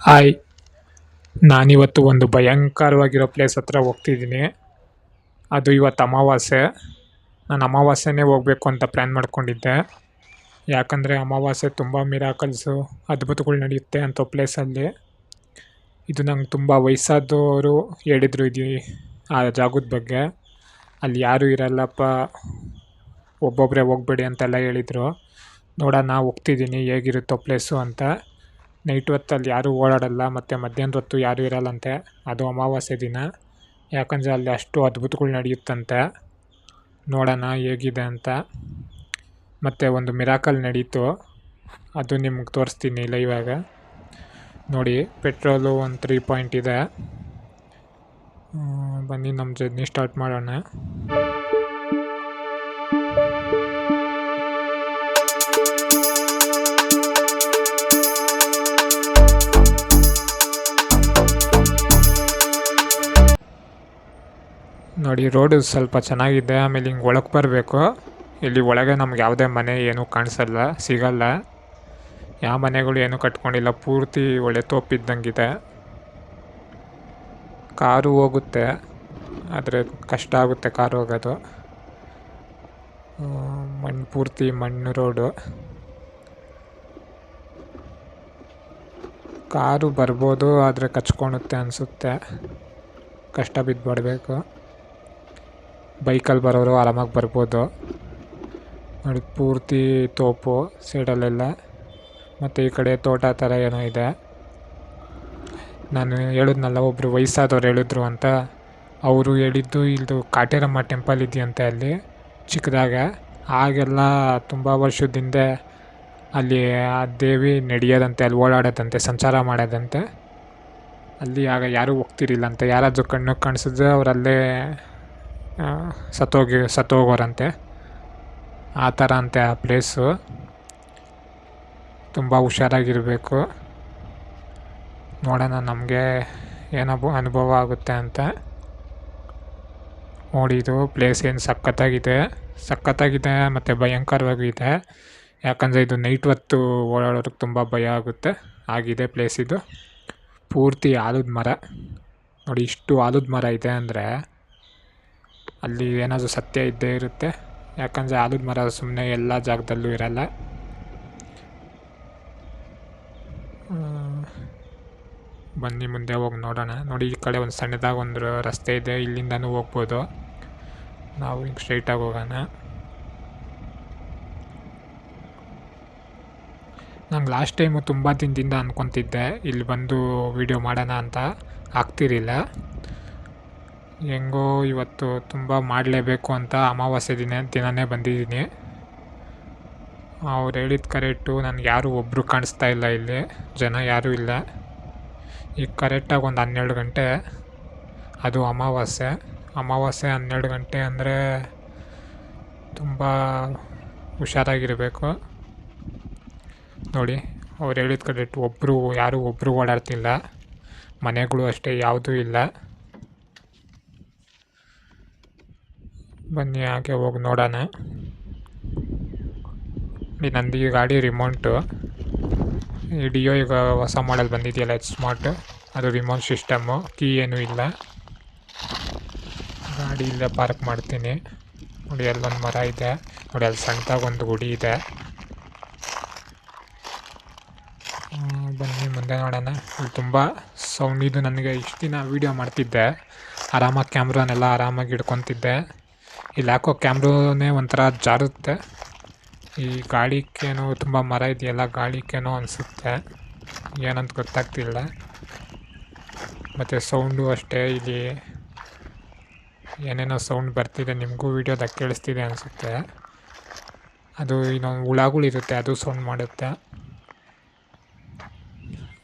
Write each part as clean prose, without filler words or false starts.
Hi, ನಾನಿವತ್ತು ಒಂದು ಭಯಂಕರವಾಗಿರೋ place ಹತ್ರ ಹೋಗ್ತಿದ್ದೀನಿ. ಅದು ಇವತ್ತು ಅಮಾವಾಸ್ಯೆ. ನಾನು ಅಮಾವಾಸ್ಯೆನೇ ಹೋಗ್ಬೇಕು ಅಂತ ಪ್ಲ್ಯಾನ್ ಮಾಡ್ಕೊಂಡಿದ್ದೆ. ಯಾಕಂದರೆ ಅಮಾವಾಸ್ಯೆ ತುಂಬ ಮಿರಾಕಲ್ಸು, ಅದ್ಭುತಗಳು ನಡೆಯುತ್ತೆ ಅಂಥ ಪ್ಲೇಸಲ್ಲಿ. ಇದು ನಂಗೆ ತುಂಬ ವಯಸ್ಸಾದವರು ಹೇಳಿದರು ಆ ಜಾಗದ ಬಗ್ಗೆ. ಅಲ್ಲಿ ಯಾರೂ ಇರಲ್ಲಪ್ಪ, ಒಬ್ಬೊಬ್ಬರೇ ಹೋಗ್ಬೇಡಿ ಅಂತೆಲ್ಲ ಹೇಳಿದರು. ನೋಡೋಣ, ಹೋಗ್ತಿದ್ದೀನಿ ಹೇಗಿರುತ್ತೋ ಪ್ಲೇಸು ಅಂತ. ನೈಟ್ ಹೊತ್ತಲ್ಲಿ ಯಾರೂ ಓಡಾಡಲ್ಲ ಮತ್ತು ಮಧ್ಯಾಹ್ನದ ಹೊತ್ತು ಯಾರೂ ಇರಲ್ಲಂತೆ, ಅದು ಅಮಾವಾಸ್ಯೆ ದಿನ. ಯಾಕಂದರೆ ಅಲ್ಲಿ ಅಷ್ಟು ಅದ್ಭುತಗಳು ನಡೆಯುತ್ತಂತೆ. ನೋಡೋಣ ಹೇಗಿದೆ ಅಂತ. ಮತ್ತು ಒಂದು ಮಿರಾಕಲ್ ನಡೀತು, ಅದು ನಿಮ್ಗೆ ತೋರಿಸ್ತೀನಿ ಲೈವಾಗ. ನೋಡಿ, ಪೆಟ್ರೋಲು ಒಂದು 3 ಪಾಯಿಂಟ್ ಇದೆ. ಬನ್ನಿ ನಮ್ಮ ಜರ್ನಿ ಸ್ಟಾರ್ಟ್ ಮಾಡೋಣ. ನೋಡಿ, ರೋಡು ಸ್ವಲ್ಪ ಚೆನ್ನಾಗಿದೆ. ಆಮೇಲೆ ಹಿಂಗೆ ಒಳಗೆ ಬರಬೇಕು. ಇಲ್ಲಿ ಒಳಗೆ ನಮ್ಗೆ ಯಾವುದೇ ಮನೆ ಏನೂ ಕಾಣಿಸಲ್ಲ, ಸಿಗಲ್ಲ. ಯಾವ ಮನೆಗಳು ಏನೂ ಕಟ್ಕೊಂಡಿಲ್ಲ, ಪೂರ್ತಿ ಒಳ್ಳೆ ತೋಪಿದ್ದಂಗಿದೆ. ಕಾರು ಹೋಗುತ್ತೆ, ಆದರೆ ಕಷ್ಟ ಆಗುತ್ತೆ ಕಾರು ಹೋಗೋದು. ಪೂರ್ತಿ ಮಣ್ಣು ರೋಡು. ಕಾರು ಬರ್ಬೋದು, ಆದರೆ ಕಚ್ಕೊಳುತ್ತೆ ಅನಿಸುತ್ತೆ. ಕಷ್ಟ ಬಿದ್ದು ಬರಬೇಕು. ಬೈಕಲ್ಲಿ ಬರೋರು ಆರಾಮಾಗಿ ಬರ್ಬೋದು. ನೋಡಿ, ಪೂರ್ತಿ ತೋಪು ಸೈಡಲ್ಲೆಲ್ಲ. ಮತ್ತು ಈ ಕಡೆ ತೋಟ ಥರ ಏನೋ ಇದೆ. ನಾನು ಹೇಳಿದ್ನಲ್ಲ, ಒಬ್ಬರು ವಯಸ್ಸಾದವ್ರು ಹೇಳಿದ್ರು ಅಂತ. ಅವರು ಹೇಳಿದ್ದು ಇದು ಕಾಟೇರಮ್ಮ ಟೆಂಪಲ್ ಇದೆಯಂತೆ ಅಲ್ಲಿ ಚಿಕ್ಕದಾಗ. ಆಗೆಲ್ಲ ತುಂಬ ವರ್ಷದ ಹಿಂದೆ ಅಲ್ಲಿ ಆ ದೇವಿ ನಡೆಯೋದಂತೆ, ಅಲ್ಲಿ ಓಡಾಡೋದಂತೆ, ಸಂಚಾರ ಮಾಡೋದಂತೆ. ಅಲ್ಲಿ ಆಗ ಯಾರೂ ಹೋಗ್ತಿರಿಲ್ಲಂತೆ. ಯಾರಾದರೂ ಕಣ್ಣಿಗೆ ಕಾಣಿಸಿದ್ರೆ ಅವರಲ್ಲೇ ಸತ್ತೋಗೋರಂತೆ. ಆ ಥರ ಅಂತೆ ಆ ಪ್ಲೇಸು. ತುಂಬ ಹುಷಾರಾಗಿರಬೇಕು. ನೋಡೋಣ ನಮಗೆ ಏನೋ ಅನುಭವ ಆಗುತ್ತೆ ಅಂತ. ನೋಡಿ, ಇದು ಪ್ಲೇಸ್ ಏನು ಸಖತ್ತಾಗಿದೆ ಮತ್ತು ಭಯಂಕರವಾಗಿದೆ. ಯಾಕಂದರೆ ಇದು ನೈಟ್ ಹೊತ್ತು ಓಡಾಡೋದಕ್ಕೆ ತುಂಬ ಭಯ ಆಗುತ್ತೆ. ಆಗಿದೆ ಪ್ಲೇಸ್ ಇದು. ಪೂರ್ತಿ ಆಲದ ಮರ. ನೋಡಿ, ಇಷ್ಟು ಆಲದ ಮರ ಇದೆ ಅಂದರೆ ಅಲ್ಲಿ ಏನಾದರೂ ಸತ್ಯ ಇದ್ದೇ ಇರುತ್ತೆ. ಯಾಕಂದರೆ ಆಲದ ಮರ ಸುಮ್ಮನೆ ಎಲ್ಲ ಜಾಗದಲ್ಲೂ ಇರಲ್ಲ. ಬನ್ನಿ ಮುಂದೆ ಹೋಗಿ ನೋಡೋಣ. ನೋಡಿ, ಈ ಕಡೆ ಒಂದು ಸಣ್ಣದಾಗಿ ಒಂದು ರಸ್ತೆ ಇದೆ, ಇಲ್ಲಿಂದನೂ ಹೋಗ್ಬೋದು. ನಾವು ಹಿಂಗೆ ಸ್ಟ್ರೈಟಾಗಿ ಹೋಗೋಣ. ನಂಗೆ ಲಾಸ್ಟ್ ಟೈಮು ತುಂಬ ದಿನದಿಂದ ಅಂದ್ಕೊತಿದ್ದೆ ಇಲ್ಲಿ ಬಂದು ವೀಡಿಯೋ ಮಾಡೋಣ ಅಂತ, ಆಗ್ತಿರಲಿಲ್ಲ. ಹೆಂಗೋ ಇವತ್ತು ತುಂಬ ಮಾಡಲೇಬೇಕು ಅಂತ ಅಮಾವಾಸ್ಯೆ ದಿನವೇ ಬಂದಿದ್ದೀನಿ. ಅವ್ರು ಹೇಳಿದ ಕರೆಕ್ಟು. ನನಗೆ ಯಾರೂ ಒಬ್ಬರು ಕಾಣಿಸ್ತಾ ಇಲ್ಲ, ಇಲ್ಲಿ ಜನ ಯಾರೂ ಇಲ್ಲ. ಈಗ ಕರೆಕ್ಟಾಗಿ ಒಂದು 12 ಗಂಟೆ. ಅದು ಅಮಾವಾಸ್ಯೆ 12 ಗಂಟೆ ಅಂದರೆ ತುಂಬ ಹುಷಾರಾಗಿರಬೇಕು. ನೋಡಿ, ಅವ್ರು ಹೇಳಿದ ಕರೆಕ್ಟು. ಯಾರೂ ಒಬ್ಬರು ಓಡಾಡ್ತಿಲ್ಲ. ಮನೆಗಳು ಅಷ್ಟೇ ಯಾವುದೂ ಇಲ್ಲ. ಬನ್ನಿ ಹಾಗೆ ಹೋಗಿ ನೋಡೋಣ. ನಂದು ಈ ಗಾಡಿ ರಿಮೋಟು. ಈ ಡಿಯೋ ಈಗ ಹೊಸ ಮಾಡೆಲ್ ಬಂದಿದೆಯಲ್ಲ, ಸ್ಮಾರ್ಟ್, ಅದು ರಿಮೋಟ್ ಸಿಸ್ಟಮ್ಮು. ಕೀ ಏನೂ ಇಲ್ಲ. ಗಾಡಿ ಇಲ್ಲೇ ಪಾರ್ಕ್ ಮಾಡ್ತೀನಿ. ನೋಡಿ, ಅಲ್ಲೊಂದು ಮರ ಇದೆ. ನೋಡಿ, ಅಲ್ಲಿ ಸಣ್ಣದಾಗಿ ಒಂದು ಗುಡಿ ಇದೆ. ಬನ್ನಿ ಮುಂದೆ ನೋಡೋಣ. ಇಲ್ಲಿ ತುಂಬ ಸೌಂಡ್. ಇದು ನನಗೆ ಇಷ್ಟು ದಿನ ವೀಡಿಯೋ ಮಾಡ್ತಿದ್ದೆ, ಆರಾಮಾಗಿ ಕ್ಯಾಮ್ರಾನೆಲ್ಲ ಆರಾಮಾಗಿ ಹಿಡ್ಕೊತಿದ್ದೆ. ಇಲ್ಲಿ ಯಾಕೋ ಕ್ಯಾಮ್ರಾನೇ ಒಂಥರ ಜಾರುತ್ತೆ. ಈ ಗಾಳಿಗೇನೋ ತುಂಬ ಮರ ಇದೆಯಲ್ಲ, ಗಾಳಿಗೇನೋ ಅನಿಸುತ್ತೆ, ಏನಂತ ಗೊತ್ತಾಗ್ತಿಲ್ಲ. ಮತ್ತು ಸೌಂಡು ಅಷ್ಟೇ. ಇಲ್ಲಿ ಏನೇನೋ ಸೌಂಡ್ ಬರ್ತಿದೆ, ನಿಮಗೂ ವೀಡಿಯೋದಾಗ ಕೇಳಿಸ್ತಿದೆ ಅನಿಸುತ್ತೆ. ಅದು ಇನ್ನೊಂದು ಹುಳಗಳಿರುತ್ತೆ, ಅದು ಸೌಂಡ್ ಮಾಡುತ್ತೆ.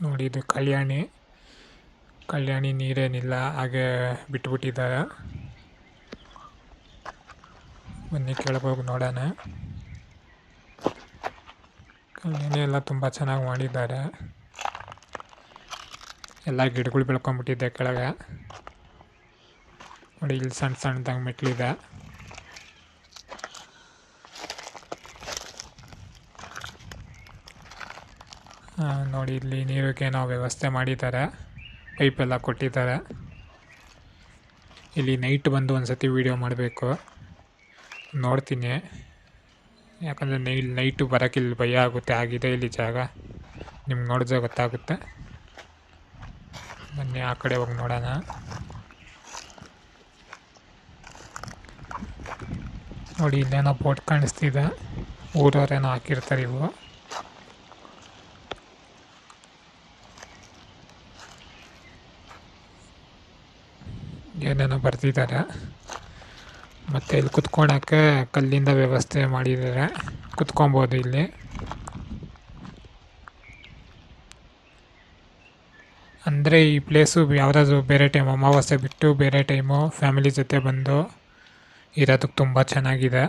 ನೋಡಿ, ಇದು ಕಲ್ಯಾಣಿ ನೀರೇನಿಲ್ಲ, ಹಾಗೆ ಬಿಟ್ಬಿಟ್ಟಿದ್ದಾರೆ. ಬನ್ನಿ ಕೆಳಗೆ ಹೋಗಿ ನೋಡೋಣ. ಕಲ್ಯಾಣಿ ಎಲ್ಲ ತುಂಬ ಚೆನ್ನಾಗಿ ಮಾಡಿದ್ದಾರೆ. ಎಲ್ಲ ಗಿಡಗಳು ಬೆಳ್ಕೊಂಬಿಟ್ಟಿದೆ ಕೆಳಗೆ. ನೋಡಿ, ಇಲ್ಲಿ ಸಣ್ಣದಾಗಿ ಮೆಟ್ಲಿದೆ. ನೋಡಿ ಇಲ್ಲಿ ನೀರಿಗೆ ನಾವು ವ್ಯವಸ್ಥೆ ಮಾಡಿದ್ದಾರೆ, ಪೈಪೆಲ್ಲ ಕೊಟ್ಟಿದ್ದಾರೆ. ಇಲ್ಲಿ ನೈಟ್ ಬಂದು ಒಂದು ಸತಿ ವೀಡಿಯೋ ಮಾಡಬೇಕು, ನೋಡ್ತೀನಿ. ಯಾಕಂದರೆ ನೈಟು ಬರೋಕ್ಕಿಲ್ಲಿ ಭಯ ಆಗುತ್ತೆ. ಆಗಿದೆ ಇಲ್ಲಿ ಜಾಗ, ನಿಮ್ಗೆ ನೋಡಿದ್ರೆ ಗೊತ್ತಾಗುತ್ತೆ. ಬನ್ನಿ ಆ ಕಡೆ ಹೋಗಿ ನೋಡೋಣ. ನೋಡಿ ಇಲ್ಲೇನೋ ಬೋಟ್ ಕಾಣಿಸ್ತಿದೆ, ಊರವರೇನೋ ಹಾಕಿರ್ತಾರೆ ಇವು. ಏನೇನೋ ಬರ್ತಿದ್ದಾರೆ. ಮತ್ತು ಇಲ್ಲಿ ಕುತ್ಕೊಳಕ್ಕೆ ಕಲ್ಲಿಂದ ವ್ಯವಸ್ಥೆ ಮಾಡಿದ್ದಾರೆ, ಕುತ್ಕೊಬೋದು ಇಲ್ಲಿ. ಅಂದರೆ ಈ ಪ್ಲೇಸು ಯಾವುದಾದ್ರು ಬೇರೆ ಟೈಮ್ ಅಮಾವಾಸ್ಯೆ ಬಿಟ್ಟು ಬೇರೆ ಟೈಮು ಫ್ಯಾಮಿಲಿ ಜೊತೆ ಬಂದು ಇರೋದಕ್ಕೆ ತುಂಬ ಚೆನ್ನಾಗಿದೆ.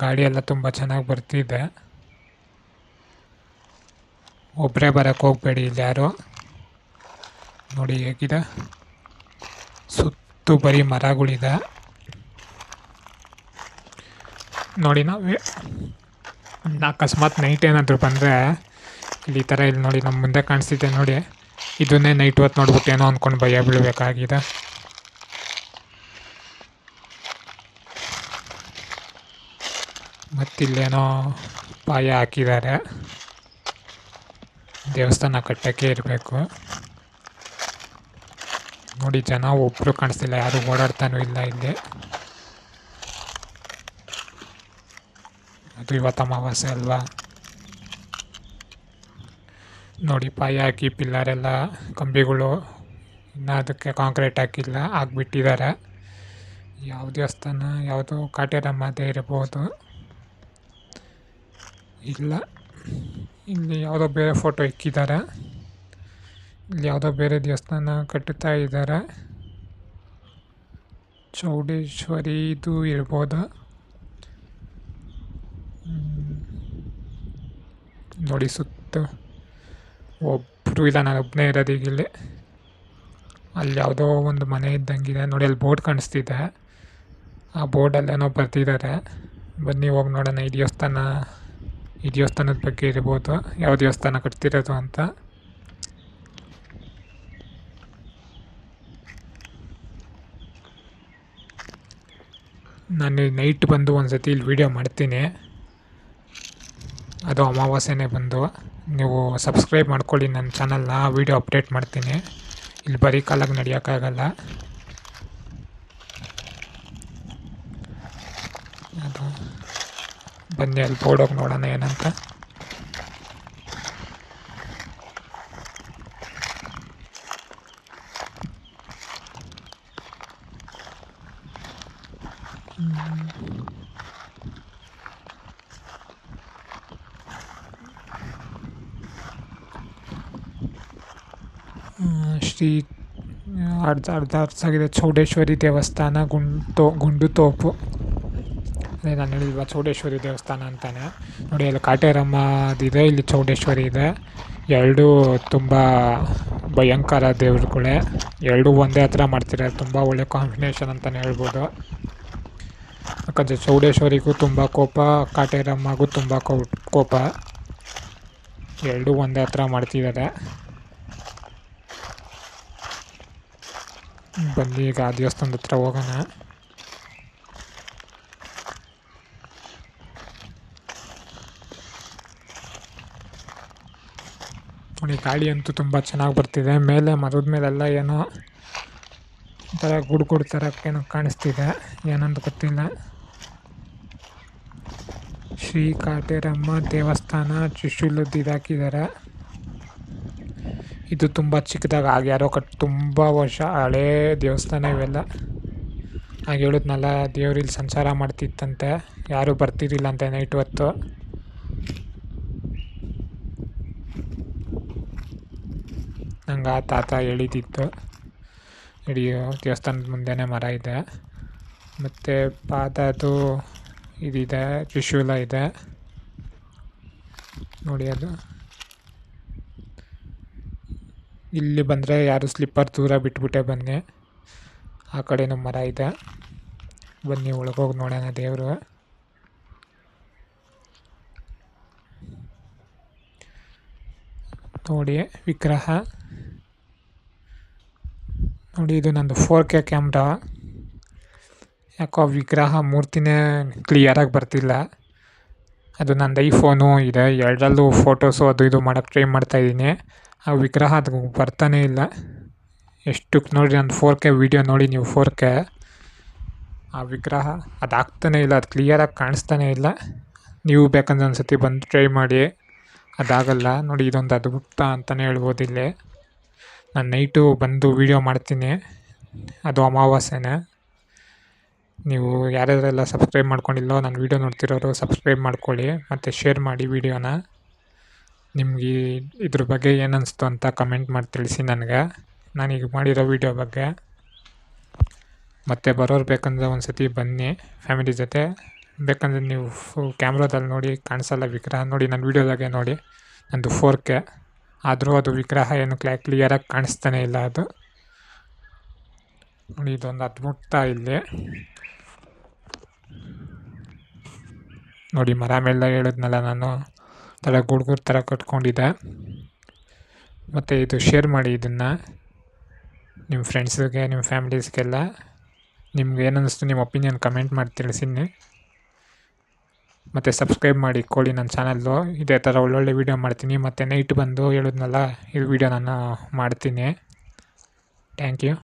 ಗಾಡಿ ಎಲ್ಲ ತುಂಬ ಚೆನ್ನಾಗಿ ಬರ್ತಿದೆ. ಒಬ್ಬರೇ ಬರೋಕ್ಕೆ ಹೋಗಬೇಡಿ ಇಲ್ಲಿ ಯಾರು. ನೋಡಿ ಹೇಗಿದೆ, ಸುತ್ತು ಬರೀ ಮರಗಳಿದೆ. ನೋಡಿ ನಾವು ಅಕಸ್ಮಾತ್ ನೈಟ್ ಏನಾದರೂ ಬಂದರೆ ಇಲ್ಲಿ ಈ ಥರ ಇಲ್ಲಿ ನೋಡಿ ನಮ್ಮ ಮುಂದೆ ಕಾಣಿಸ್ತಿದೆ ನೋಡಿ, ಇದನ್ನೇ ನೈಟ್ ಹೊತ್ತು ನೋಡ್ಬಿಟ್ಟು ಏನೋ ಅಂದ್ಕೊಂಡು ಭಯ ಬೀಳಬೇಕಾಗಿದೆ. ಮತ್ತಿಲ್ಲೇನೋ ಪಾಯ ಹಾಕಿದ್ದಾರೆ, ದೇವಸ್ಥಾನ ಕಟ್ಟೋಕ್ಕೆ ಇರಬೇಕು. ನೋಡಿ ಜನ ಒಬ್ಬರು ಕಾಣಿಸ್ತಿಲ್ಲ, ಯಾರು ಓಡಾಡ್ತಾನೂ ಇಲ್ಲ ಇಲ್ಲಿ. ಅದು ಇವತ್ತು ಅಮಾವಾಸ್ಯೆ ಅಲ್ವಾ. ನೋಡಿ ಪಾಯ ಹಾಕಿ ಪಿಲ್ಲರೆಲ್ಲ ಕಂಬಿಗಳು, ಇನ್ನು ಅದಕ್ಕೆ ಕಾಂಕ್ರೀಟ್ ಹಾಕಿಬಿಟ್ಟಿದ್ದಾರೆ. ಯಾವ ದೇವಸ್ಥಾನ, ಯಾವುದು ಕಾಟೇರಮ್ಮದೇ ಇರ್ಬೋದು, ಇಲ್ಲ ಇಲ್ಲಿ ಯಾವುದೋ ಬೇರೆ ಫೋಟೋ ಇಕ್ಕಿದ್ದಾರೆ. ಇಲ್ಲಿ ಯಾವುದೋ ಬೇರೆ ದೇವಸ್ಥಾನ ಕಟ್ಟುತ್ತಾ ಇದ್ದಾರೆ, ಚೌಡೇಶ್ವರಿದು ಇರ್ಬೋದು. ನೋಡಿ ಸುತ್ತ ಒಬ್ಬರು ಇಲ್ಲ, ನಾನು ಒಬ್ಬನೇ ಇರೋದು ಈಗ ಇಲ್ಲಿ. ಅಲ್ಲಿ ಯಾವುದೋ ಒಂದು ಮನೆ ಇದ್ದಂಗಿದೆ ನೋಡಿ, ಅಲ್ಲಿ ಬೋರ್ಡ್ ಕಾಣಿಸ್ತಿದೆ, ಆ ಬೋರ್ಡಲ್ಲೇನೋ ಬರ್ತಿದ್ದಾರೆ. ಬನ್ನಿ ಹೋಗಿ ನೋಡೋಣ ಈ ದೇವಸ್ಥಾನದ ಬಗ್ಗೆ ಇರ್ಬೋದು, ಯಾವ ದೇವಸ್ಥಾನ ಕಟ್ತಿರೋದು ಅಂತ. ನಾನು ನೈಟ್ ಬಂದು ಒಂದು ಸತಿ ಇಲ್ಲಿ ವೀಡಿಯೋ ಮಾಡ್ತೀನಿ, ಅದು ಅಮಾವಾಸ್ಯೆನೇ ಬಂದು. ನೀವು ಸಬ್ಸ್ಕ್ರೈಬ್ ಮಾಡ್ಕೊಳ್ಳಿ ನನ್ನ ಚಾನಲ್ನ, ವೀಡಿಯೋ ಅಪ್ಡೇಟ್ ಮಾಡ್ತೀನಿ. ಇಲ್ಲಿ ಬರೀ ಕಾಲಾಗಿ ನಡೆಯೋಕ್ಕಾಗಲ್ಲ. ಅದು ಬನ್ನಿ ಅಲ್ಲಿ ಬೋರ್ಡೋಗಿ ನೋಡೋಣ ಏನಂತ. ಶ್ರೀ ಅರ್ಧಾಗಿದೆ ಚೌಡೇಶ್ವರಿ ದೇವಸ್ಥಾನ, ಗುಂಡುತೋಪು. ಅದೇ ನಾನು ಹೇಳಿಲ್ವ ಚೌಡೇಶ್ವರಿ ದೇವಸ್ಥಾನ ಅಂತಾನೆ. ನೋಡಿ ಅಲ್ಲಿ ಕಾಟೇರಮ್ಮದಿದೆ, ಇಲ್ಲಿ ಚೌಡೇಶ್ವರಿ ಇದೆ. ಎರಡೂ ತುಂಬ ಭಯಂಕರ ದೇವ್ರುಗಳೇ, ಎರಡೂ ಒಂದೇ ಹತ್ರ ಮಾಡ್ತಿದ್ದಾರೆ. ತುಂಬ ಒಳ್ಳೆ ಕಾಂಬಿನೇಷನ್ ಅಂತಲೇ ಹೇಳ್ಬೋದು. ಯಾಕಂದರೆ ಚೌಡೇಶ್ವರಿಗೂ ತುಂಬ ಕೋಪ, ಕಾಟೇರಮ್ಮಗೂ ತುಂಬ ಕೋಪ, ಎರಡೂ ಒಂದೇ ಹತ್ರ ಮಾಡ್ತಿದ್ದಾರೆ. ಬನ್ನಿ ಈಗ ಆ ದೇವಸ್ಥಾನದ ಹತ್ರ ಹೋಗೋಣ. ನೋಡಿ ಗಾಳಿ ಅಂತೂ ತುಂಬ ಚೆನ್ನಾಗಿ ಬರ್ತಿದೆ. ಮೇಲೆ ಮರದ ಮೇಲೆಲ್ಲ ಏನೋ ಒಂಥರ ಗುಡ್ಗುಡ್ ಥರ ಏನೋ ಕಾಣಿಸ್ತಿದೆ, ಏನಂತ ಗೊತ್ತಿಲ್ಲ. ಶ್ರೀ ಕಾಟೇರಮ್ಮ ದೇವಸ್ಥಾನ ತ್ರಿಶೂಲದ್ದು ಇದಾಕಿದ್ದಾರೆ. ಇದು ತುಂಬ ಚಿಕ್ಕದಾಗಿ ಆಗ್ಯಾರೋ ತುಂಬ ವರ್ಷ ಹಳೇ ದೇವಸ್ಥಾನ ಇವೆಲ್ಲ. ಹಾಗೆ ಹೇಳಿದ್ನಲ್ಲ, ದೇವ್ರು ಇಲ್ಲಿ ಸಂಚಾರ ಮಾಡ್ತಿತ್ತಂತೆ, ಯಾರೂ ಬರ್ತಿರಲಿಲ್ಲ ಅಂತೆ ನೈಟ್ ಹೊತ್ತು. ನಂಗೆ ಆ ತಾತ ಹೇಳಿದ್ದಿತ್ತು. ಇಡೀ ದೇವಸ್ಥಾನದ ಮುಂದೆನೇ ಮರ ಇದೆ, ಮತ್ತು ಪಾದದು ಇದಿದೆ, ತ್ರಿಶೂಲ ಇದೆ ನೋಡಿ. ಅದು ಇಲ್ಲಿ ಬಂದರೆ ಯಾರು ಸ್ಲಿಪ್ಪರ್ ದೂರ ಬಿಟ್ಬಿಟ್ಟೆ ಬನ್ನಿ. ಆ ಕಡೆನೂ ಮರ ಇದೆ, ಬನ್ನಿ ಒಳಗೋಗಿ ನೋಡೋಣ ದೇವರು. ನೋಡಿ ವಿಗ್ರಹ ನೋಡಿ, ಇದು ನಂದು 4K ಕ್ಯಾಮ್ರಾ. ಯಾಕೋ ವಿಗ್ರಹ ಮೂರ್ತಿನೇ ಕ್ಲಿಯರಾಗಿ ಬರ್ತಿಲ್ಲ. ಅದು ನಂದು ಐಫೋನು ಇದೆ, ಎರಡರಲ್ಲೂ ಫೋಟೋಸು ಅದು ಇದು ಮಾಡೋಕ್ಕೆ ಟ್ರೈ ಮಾಡ್ತಾಯಿದ್ದೀನಿ. ಆ ವಿಗ್ರಹ ಅದು ಬರ್ತಾನೇ ಇಲ್ಲ. ಎಷ್ಟು ನೋಡಿ, ನಾನು 4K ವೀಡಿಯೋ ನೋಡಿ ನೀವು 4K, ಆ ವಿಗ್ರಹ ಅದು ಆಗ್ತಾನೇ ಇಲ್ಲ, ಅದು ಕ್ಲಿಯರಾಗಿ ಕಾಣಿಸ್ತಾನೇ ಇಲ್ಲ. ನೀವು ಬೇಕಂದ್ರೆ ಒಂದು ಸತಿ ಬಂದು ಟ್ರೈ ಮಾಡಿ, ಅದಾಗಲ್ಲ ನೋಡಿ. ಇದೊಂದು ಅದ್ಭುತ ಅಂತಲೇ ಹೇಳ್ಬೋದು. ಇಲ್ಲಿ ನಾನು ನೈಟು ಬಂದು ವೀಡಿಯೋ ಮಾಡ್ತೀನಿ, ಅದು ಅಮಾವಾಸ್ಯೆನೇ. ನೀವು ಯಾರ್ಯಾರೆಲ್ಲ ಸಬ್ಸ್ಕ್ರೈಬ್ ಮಾಡ್ಕೊಂಡಿಲ್ಲೋ ನನ್ನ ವೀಡಿಯೋ ನೋಡ್ತಿರೋರು ಸಬ್ಸ್ಕ್ರೈಬ್ ಮಾಡ್ಕೊಳ್ಳಿ, ಮತ್ತು ಶೇರ್ ಮಾಡಿ ವೀಡಿಯೋನ. ನಿಮ್ಗೆ ಇದ್ರ ಬಗ್ಗೆ ಏನನ್ನಿಸ್ತು ಅಂತ ಕಮೆಂಟ್ ಮಾಡಿ ತಿಳಿಸಿ ನನಗೆ, ನಾನೀಗ ಮಾಡಿರೋ ವೀಡಿಯೋ ಬಗ್ಗೆ. ಮತ್ತು ಬರೋರು ಬೇಕಂದ್ರೆ ಒಂದು ಸತಿ ಬನ್ನಿ ಫ್ಯಾಮಿಲಿ ಜೊತೆ. ಬೇಕಂದರೆ ನೀವು ಕ್ಯಾಮ್ರಾದಲ್ಲಿ ನೋಡಿ ಕಾಣಿಸಲ್ಲ ವಿಗ್ರಹ, ನೋಡಿ ನನ್ನ ವೀಡಿಯೋದಾಗೆ ನೋಡಿ. ನಂದು 4K ಆದರೂ ಅದು ವಿಗ್ರಹ ಏನು ಕ್ಲಿಯರಾಗಿ ಕಾಣಿಸ್ತಾನೇ ಇಲ್ಲ. ಅದು ನೋಡಿ, ಇದೊಂದು ಅದ್ಭುತ. ಇಲ್ಲಿ ನೋಡಿ, ಮರ ಮೇಲೆ ಹೇಳಿದ್ನಲ್ಲ ನಾನು, ಥರ ಗುಡ್ಗುರ್ ಥರ ಕಟ್ಕೊಂಡಿದ್ದೆ. ಮತ್ತು ಇದು ಶೇರ್ ಮಾಡಿ ಇದನ್ನು ನಿಮ್ಮ ಫ್ರೆಂಡ್ಸಿಗೆ, ನಿಮ್ಮ ಫ್ಯಾಮಿಲೀಸ್ಗೆಲ್ಲ. ನಿಮ್ಗೆ ಏನನ್ನಿಸ್ತು ನಿಮ್ಮ ಒಪಿನಿಯನ್ ಕಮೆಂಟ್ ಮಾಡಿ ತಿಳಿಸಿನಿ. ಮತ್ತು ಸಬ್ಸ್ಕ್ರೈಬ್ ಮಾಡಿಕೊಳ್ಳಿ ನನ್ನ ಚಾನಲ್ಲು. ಇದೇ ಥರ ಒಳ್ಳೊಳ್ಳೆ ವೀಡಿಯೋ ಮಾಡ್ತೀನಿ. ಮತ್ತು ನೈಟ್ ಬಂದು ಹೇಳಿದ್ನಲ್ಲ, ಈ ವಿಡಿಯೋ ನಾನು ಮಾಡ್ತೀನಿ. Thank you.